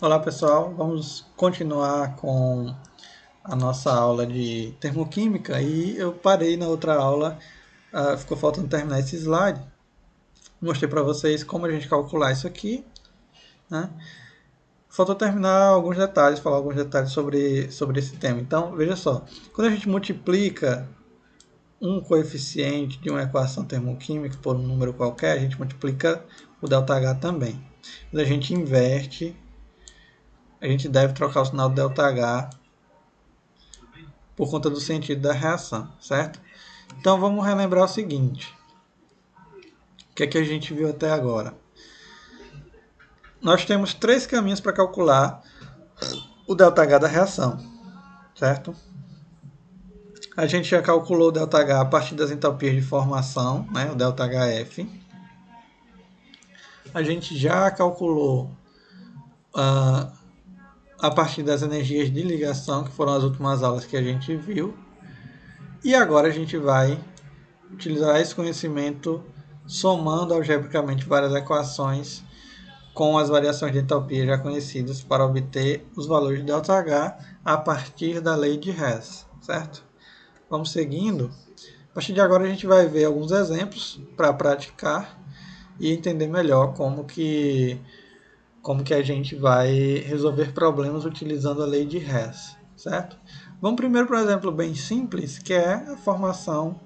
Olá pessoal, vamos continuar com a nossa aula de termoquímica e eu parei na outra aula, ficou faltando terminar esse slide. Mostrei para vocês como a gente calcular isso aqui, né? Faltou terminar alguns detalhes, falar alguns detalhes sobre esse tema. Então, veja só, quando a gente multiplica um coeficiente de uma equação termoquímica por um número qualquer, a gente multiplica o ΔH também. Quando a gente inverte, a gente deve trocar o sinal do ΔH por conta do sentido da reação, certo? Então vamos relembrar o seguinte: o que é que a gente viu até agora? Nós temos três caminhos para calcular o ΔH da reação, certo? A gente já calculou o ΔH a partir das entalpias de formação, né, o ΔHF. A gente já calculou a partir das energias de ligação, que foram as últimas aulas que a gente viu. E agora a gente vai utilizar esse conhecimento somando algebricamente várias equações com as variações de entalpia já conhecidas para obter os valores de ΔH a partir da lei de Hess, certo? Vamos seguindo. A partir de agora a gente vai ver alguns exemplos para praticar e entender melhor como que a gente vai resolver problemas utilizando a lei de Hess, certo? Vamos primeiro para um exemplo bem simples, que é a formação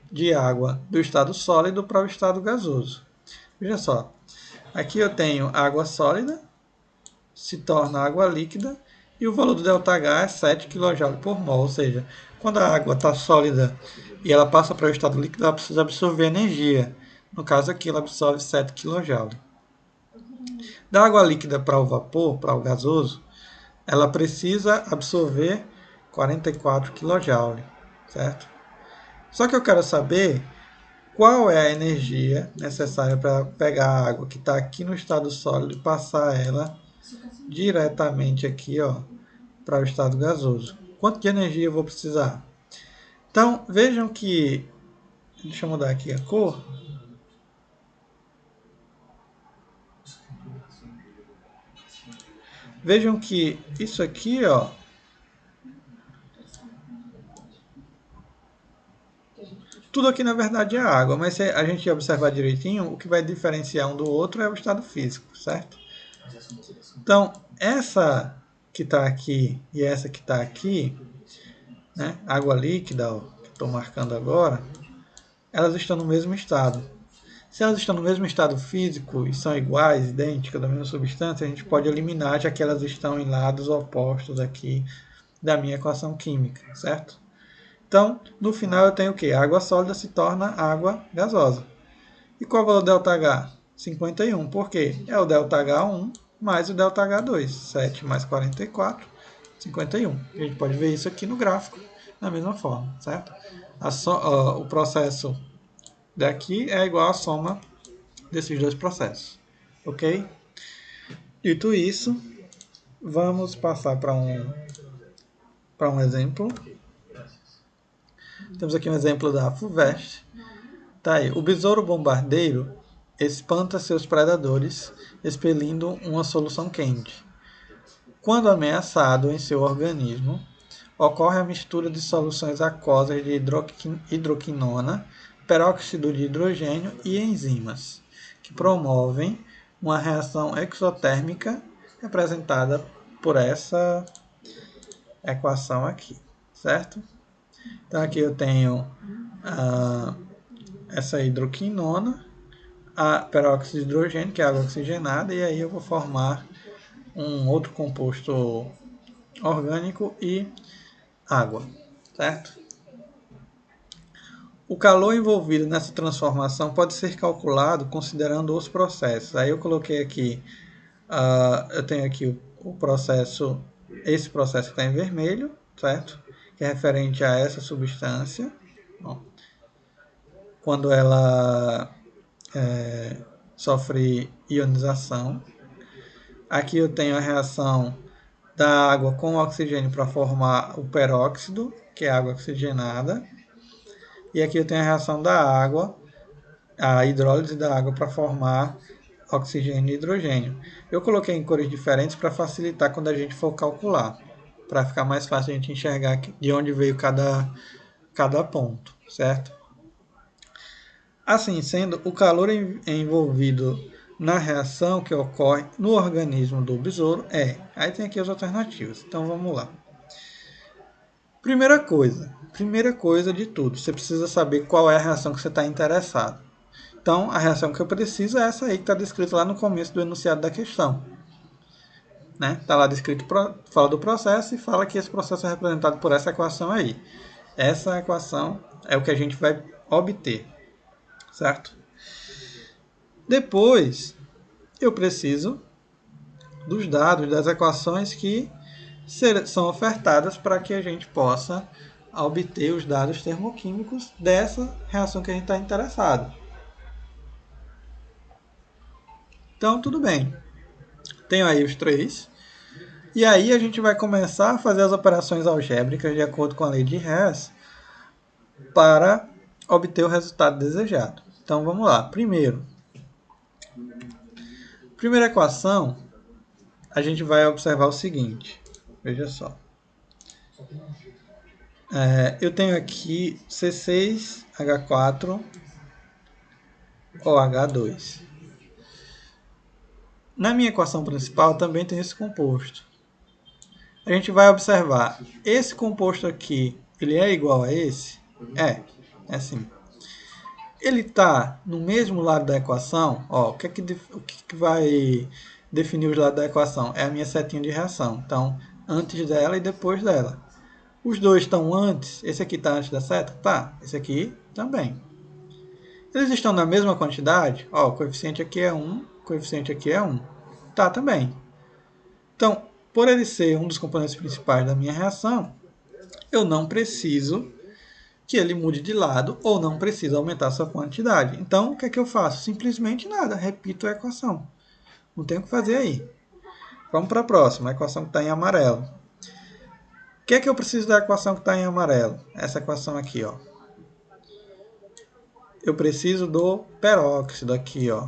de água do estado sólido para o estado gasoso. Veja só, aqui eu tenho água sólida, se torna água líquida, e o valor do ΔH é 7 kJ por mol, ou seja, quando a água está sólida e ela passa para o estado líquido, ela precisa absorver energia. No caso aqui, ela absorve 7 kJ. Da água líquida para o vapor, para o gasoso, ela precisa absorver 44 kJ, certo? Só que eu quero saber qual é a energia necessária para pegar a água que está aqui no estado sólido e passar ela diretamente aqui, ó, para o estado gasoso. Quanto de energia eu vou precisar? Então, vejam que... Deixa eu mudar aqui a cor. Vejam que isso aqui, ó, tudo aqui na verdade é água, mas se a gente observar direitinho, o que vai diferenciar um do outro é o estado físico, certo? Então, essa que está aqui e essa que está aqui, né, água líquida, ó, que estou marcando agora, elas estão no mesmo estado. Se elas estão no mesmo estado físico e são iguais, idênticas, da mesma substância, a gente pode eliminar, já que elas estão em lados opostos aqui da minha equação química, certo? Então, no final eu tenho o quê? A água sólida se torna água gasosa. E qual é o valor do ΔH? 51. Por quê? É o ΔH1 mais o ΔH2. 7 mais 44, 51. A gente pode ver isso aqui no gráfico da mesma forma, certo? O processo daqui é igual à soma desses dois processos, ok? Dito isso, vamos passar para um exemplo. Temos aqui um exemplo da FUVEST. Tá aí. O besouro bombardeiro espanta seus predadores, expelindo uma solução quente. Quando ameaçado em seu organismo, ocorre a mistura de soluções aquosas de hidroquinona, peróxido de hidrogênio e enzimas, que promovem uma reação exotérmica representada por essa equação aqui, certo? Então aqui eu tenho essa hidroquinona, a peróxido de hidrogênio, que é água oxigenada, e aí eu vou formar um outro composto orgânico e água, certo? O calor envolvido nessa transformação pode ser calculado considerando os processos. Aí eu coloquei aqui, eu tenho aqui o processo, esse processo que está em vermelho, certo? Que é referente a essa substância. Bom, quando ela sofre ionização. Aqui eu tenho a reação da água com oxigênio para formar o peróxido, que é água oxigenada. E aqui eu tenho a reação da água, a hidrólise da água para formar oxigênio e hidrogênio. Eu coloquei em cores diferentes para facilitar quando a gente for calcular, para ficar mais fácil a gente enxergar de onde veio cada ponto, certo? Assim sendo, o calor envolvido na reação que ocorre no organismo do besouro é... Aí tem aqui as alternativas, então vamos lá. Primeira coisa de tudo, você precisa saber qual é a reação que você está interessado. Então, a reação que eu preciso é essa aí que está descrita lá no começo do enunciado da questão. Está lá descrito, fala do processo e fala que esse processo é representado por essa equação aí. Essa equação é o que a gente vai obter, certo? Depois, eu preciso dos dados, das equações que são ofertadas para que a gente possa obter os dados termoquímicos dessa reação que a gente está interessado. Então, tudo bem. Tenho aí os três. E aí a gente vai começar a fazer as operações algébricas de acordo com a lei de Hess para obter o resultado desejado. Então, vamos lá. Primeira equação, a gente vai observar o seguinte. Veja só. Eu tenho aqui C6H4OH2. Na minha equação principal também tem esse composto. A gente vai observar, esse composto aqui, ele é igual a esse? É sim. Ele está no mesmo lado da equação? O que vai definir os lados da equação? É a minha setinha de reação. Então, antes dela e depois dela. Os dois estão antes. Esse aqui está antes da seta? Tá. Esse aqui também. Eles estão na mesma quantidade? O coeficiente aqui é 1, o coeficiente aqui é 1. Tá, também. Então, por ele ser um dos componentes principais da minha reação, eu não preciso que ele mude de lado ou não preciso aumentar a sua quantidade. Então, o que é que eu faço? Simplesmente nada, repito a equação. Não tem o que fazer aí. Vamos para a próxima, a equação que está em amarelo. O que é que eu preciso da equação que está em amarelo? Essa equação aqui, ó. Eu preciso do peróxido aqui, ó.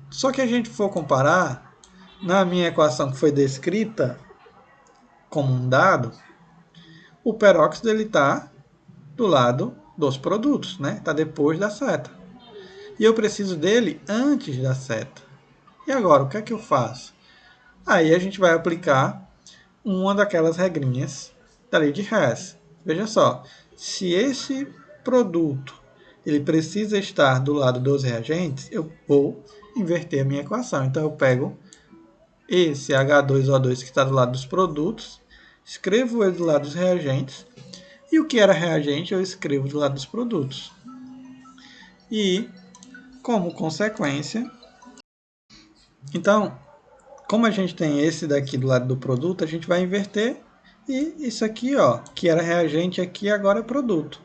Só que a gente for comparar, na minha equação que foi descrita como um dado, o peróxido está do lado dos produtos, né? Está depois da seta. E eu preciso dele antes da seta. E agora, o que é que eu faço? Aí a gente vai aplicar uma daquelas regrinhas da lei de Hess. Veja só, se esse produto ele precisa estar do lado dos reagentes, eu vou inverter a minha equação. Então, eu pego esse H2O2 que está do lado dos produtos, escrevo ele do lado dos reagentes, e o que era reagente eu escrevo do lado dos produtos. E, como consequência, então, como a gente tem esse daqui do lado do produto, a gente vai inverter, e isso aqui, ó, que era reagente aqui, agora é produto.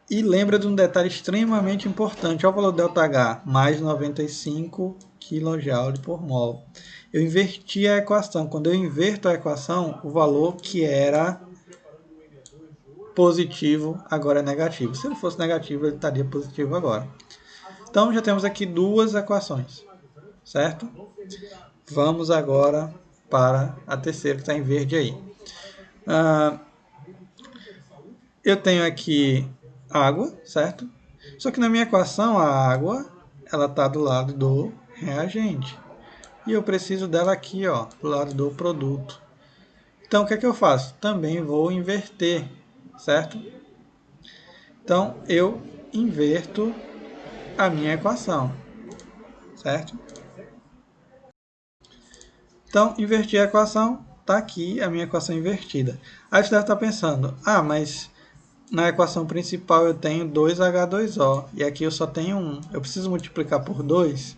E lembra de um detalhe extremamente importante, olha o valor ΔH, mais 95 kJ por mol. Eu inverti a equação. Quando eu inverto a equação, o valor que era positivo agora é negativo. Se ele fosse negativo, ele estaria positivo agora. Então, já temos aqui duas equações, certo? Vamos agora para a terceira, que está em verde aí. Eu tenho aqui água, certo? Só que na minha equação, a água ela está do lado do reagente. E eu preciso dela aqui, ó, do lado do produto. Então, o que é que eu faço? Também vou inverter, certo? Então, eu inverto a minha equação, certo? Então, inverti a equação, está aqui a minha equação invertida. Aí você deve estar pensando, mas na equação principal eu tenho 2H2O e aqui eu só tenho 1. Eu preciso multiplicar por 2?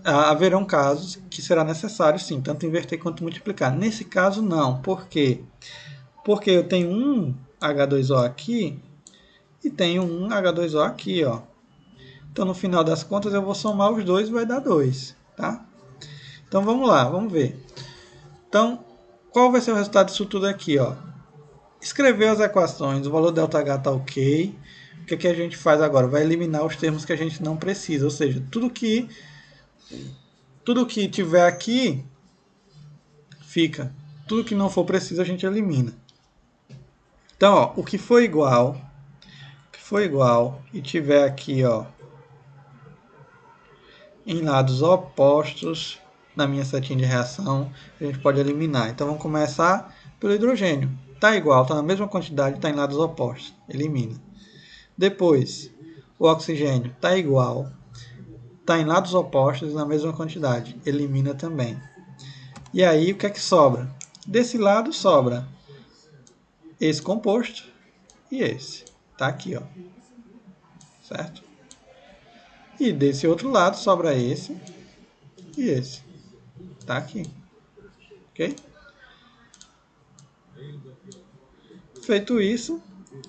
Haverão casos que será necessário, sim, tanto inverter quanto multiplicar. Nesse caso, não. Por quê? Porque eu tenho um H2O aqui e tenho um H2O aqui, ó. Então, no final das contas, eu vou somar os dois e vai dar 2, tá? Então, vamos lá, vamos ver. Então, qual vai ser o resultado disso tudo aqui, ó? escreveu as equações, o valor ΔH está ok. O que a gente faz agora? Vai eliminar os termos que a gente não precisa, ou seja, tudo que tiver aqui fica. Tudo que não for preciso a gente elimina. Então, ó, o que for igual e tiver aqui, ó, em lados opostos na minha setinha de reação, a gente pode eliminar. Então vamos começar pelo hidrogênio. Está igual, está na mesma quantidade, está em lados opostos. Elimina. Depois, o oxigênio está igual, está em lados opostos na mesma quantidade. Elimina também. E aí, o que é que sobra? Desse lado sobra esse composto e esse. Está aqui, ó. Certo? E desse outro lado sobra esse e esse. Está aqui. Ok? Feito isso,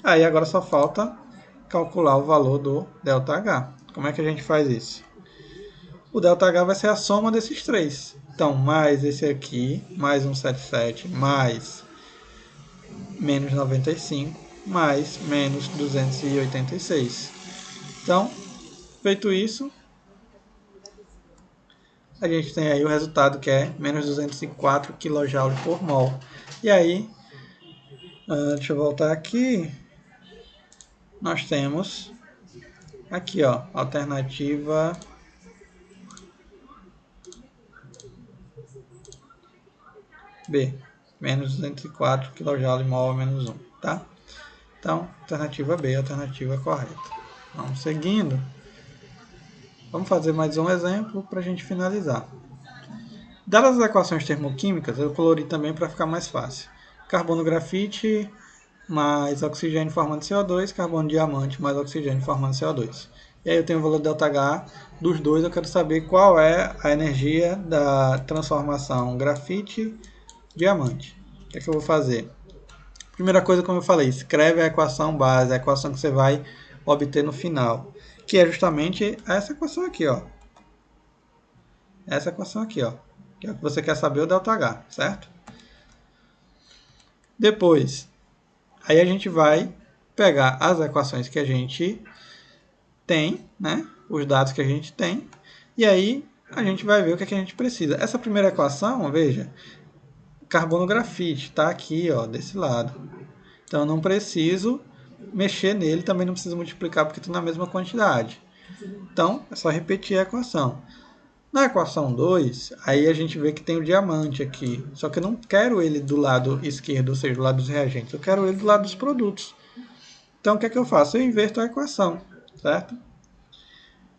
aí agora só falta calcular o valor do ΔH. Como é que a gente faz isso? O ΔH vai ser a soma desses três. Então, mais esse aqui, mais 177, mais menos 95, mais menos 286. Então, feito isso, a gente tem aí o resultado que é menos 204 kJ por mol. E aí, deixa eu voltar aqui, nós temos aqui, ó, alternativa B, menos 204 kJ mol menos 1, tá? Então, alternativa B é a alternativa correta. Vamos seguindo. Vamos fazer mais um exemplo para a gente finalizar. Dadas as equações termoquímicas, eu colori também para ficar mais fácil. Carbono grafite mais oxigênio formando CO2, carbono diamante mais oxigênio formando CO2. E aí eu tenho o valor ΔH dos dois, eu quero saber qual é a energia da transformação grafite-diamante. O que é que eu vou fazer? Primeira coisa, como eu falei, escreve a equação base, a equação que você vai obter no final, que é justamente essa equação aqui, ó. Essa equação aqui, ó, que é o que você quer saber, o ΔH, certo? Depois, aí a gente vai pegar as equações que a gente tem, né? Os dados que a gente tem, e aí a gente vai ver o que, é que a gente precisa. Essa primeira equação, veja, carbono grafite, está aqui, ó, desse lado. Então eu não preciso mexer nele, também não preciso multiplicar porque está na mesma quantidade. Então é só repetir a equação. Na equação 2, aí a gente vê que tem o diamante aqui. Só que eu não quero ele do lado esquerdo, ou seja, do lado dos reagentes. Eu quero ele do lado dos produtos. Então o que é que eu faço? Eu inverto a equação, certo?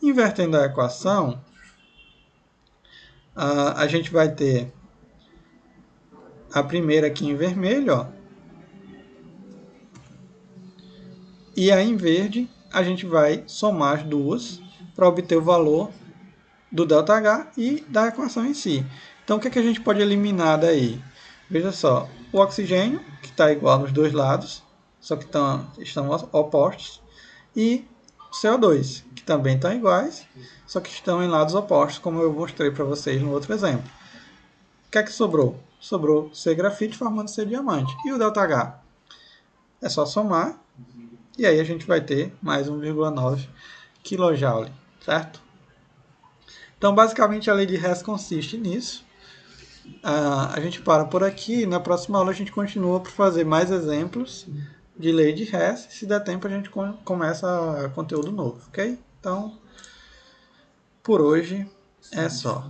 Invertendo a equação, a gente vai ter a primeira aqui em vermelho, ó. E aí em verde, a gente vai somar as duas para obter o valor do ΔH e da equação em si. Então, o que, é que a gente pode eliminar daí? Veja só, o oxigênio, que está igual nos dois lados, só que estão opostos, e o CO2, que também estão iguais, só que estão em lados opostos, como eu mostrei para vocês no outro exemplo. O que é que sobrou? Sobrou C grafite formando C diamante. E o ΔH? É só somar, e aí a gente vai ter mais 1,9 kJ, certo? Então, basicamente, a lei de Hess consiste nisso. A gente para por aqui. Na próxima aula, a gente continua para fazer mais exemplos de lei de Hess. Se der tempo, a gente começa conteúdo novo, ok? Então, por hoje é só.